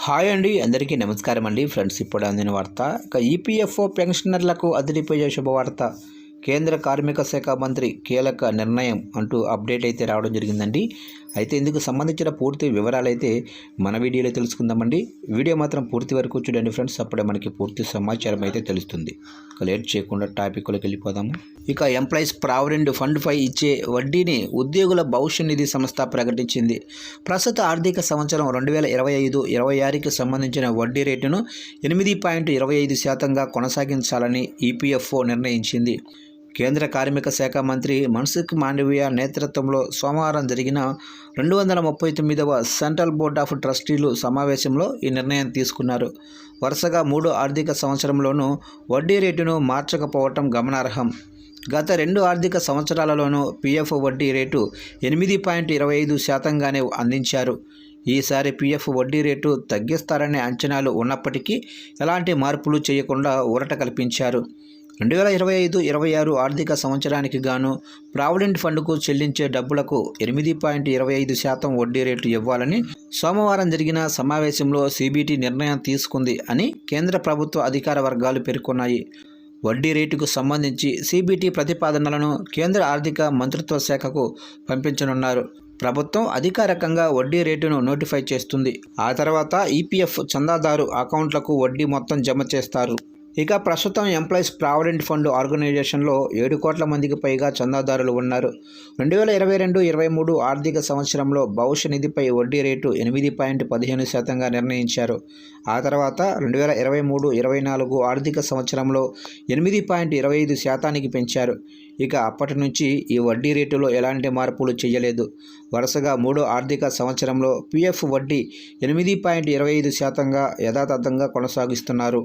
Hi అండి, అందరికీ నమస్కారం అండి. ఫ్రెండ్స్, ఇప్పుడు అందిన వార్త. ఈపీఎఫ్ఓ పెన్షనర్లకు అదిరిపోయే శుభవార్త. కేంద్ర కార్మిక శాఖ మంత్రి కీలక నిర్ణయం అంటూ అప్డేట్ అయితే రావడం జరిగిందండి. అయితే ఇందుకు సంబంధించిన పూర్తి వివరాలు అయితే మన వీడియోలో తెలుసుకుందామండి. వీడియో మాత్రం పూర్తి వరకు చూడండి ఫ్రెండ్స్, అప్పుడే మనకి పూర్తి సమాచారం అయితే తెలుస్తుంది. లేట్ చేయకుండా టాపిక్లోకి వెళ్ళిపోదాము. ఇక ఎంప్లాయీస్ ప్రావిడెంట్ ఫండ్పై ఇచ్చే వడ్డీని ఉద్యోగుల భవిష్య నిధి సంస్థ ప్రకటించింది. ప్రస్తుత ఆర్థిక సంవత్సరం 2025-26కి సంబంధించిన వడ్డీ రేటును 8.25%గా కొనసాగించాలని ఈపీఎఫ్ఓ నిర్ణయించింది. కేంద్ర కార్మిక శాఖ మంత్రి మన్సుఖ్ మాండవీయ నేతృత్వంలో సోమవారం జరిగిన 239వ సెంట్రల్ బోర్డ్ ఆఫ్ ట్రస్టీలు సమావేశంలో ఈ నిర్ణయం తీసుకున్నారు. వరుసగా 3 ఆర్థిక సంవత్సరంలోనూ వడ్డీ రేటును మార్చకపోవటం గమనార్హం. గత 2 ఆర్థిక సంవత్సరాలలోనూ పీఎఫ్ వడ్డీ రేటు 8.25%గానే అందించారు. ఈసారి పీఎఫ్ వడ్డీ రేటు తగ్గిస్తారనే అంచనాలు ఉన్నప్పటికీ ఎలాంటి మార్పులు చేయకుండా ఊరట కల్పించారు. 2025-26 ఆర్థిక సంవత్సరానికి గాను ప్రావిడెంట్ ఫండ్కు చెల్లించే డబ్బులకు 8.25% వడ్డీ రేటు ఇవ్వాలని సోమవారం జరిగిన సమావేశంలో సీబీటీ నిర్ణయం తీసుకుంది అని కేంద్ర ప్రభుత్వ అధికార వర్గాలు పేర్కొన్నాయి. వడ్డీ రేటుకు సంబంధించి సీబీటీ ప్రతిపాదనలను కేంద్ర ఆర్థిక మంత్రిత్వ శాఖకు పంపించనున్నారు. ప్రభుత్వం అధికారికంగా వడ్డీ రేటును నోటిఫై చేస్తుంది. ఆ తర్వాత ఈపీఎఫ్ చందాదారు అకౌంట్లకు వడ్డీ మొత్తం జమ చేస్తారు. ఇక ప్రస్తుతం ఎంప్లాయీస్ ప్రావిడెంట్ ఫండ్ ఆర్గనైజేషన్లో 7 కోట్ల మందికి పైగా చందాదారులు ఉన్నారు. 2022-23 ఆర్థిక సంవత్సరంలో భవిష్య నిధిపై వడ్డీ రేటు 8.15%గా నిర్ణయించారు. ఆ తర్వాత 2023-24 ఆర్థిక సంవత్సరంలో 8.25%కి పెంచారు. ఇక అప్పటి నుంచి ఈ వడ్డీ రేటులో ఎలాంటి మార్పులు చేయలేదు. వరుసగా 3 ఆర్థిక సంవత్సరంలో పీఎఫ్ వడ్డీ 8.25%గా యథాతథంగా కొనసాగిస్తున్నారు.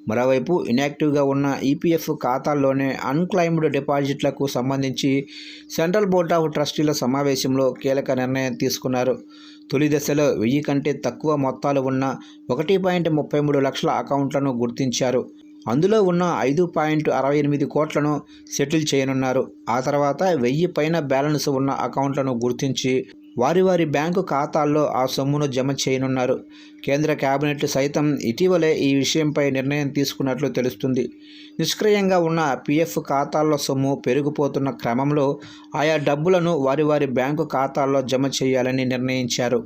మరోవైపు ఇన్యాక్టివ్గా ఉన్న ఈపీఎఫ్ ఖాతాల్లోనే అన్క్లైమ్డ్ డిపాజిట్లకు సంబంధించి సెంట్రల్ బోర్డ్ ఆఫ్ ట్రస్టీల సమావేశంలో కీలక నిర్ణయం తీసుకున్నారు. తొలి దశలో 1000 కంటే తక్కువ మొత్తాలు ఉన్న 1.33 లక్షల అకౌంట్లను గుర్తించారు. అందులో ఉన్న 5.68 కోట్లను సెటిల్ చేయనున్నారు. ఆ తర్వాత 1000 పైన బ్యాలెన్స్ ఉన్న అకౌంట్లను గుర్తించి వారి బ్యాంకు ఖాతాల్లో ఆ సొమ్మును జమ చేయనున్నారు. కేంద్ర కేబినెట్ సైతం ఇటీవలే ఈ విషయంపై నిర్ణయం తీసుకున్నట్లు తెలుస్తుంది. నిష్క్రియంగా ఉన్న పీఎఫ్ ఖాతాల్లో సొమ్ము పెరిగిపోతున్న క్రమంలో ఆయా డబ్బులను వారి బ్యాంకు ఖాతాల్లో జమ చేయాలని నిర్ణయించారు.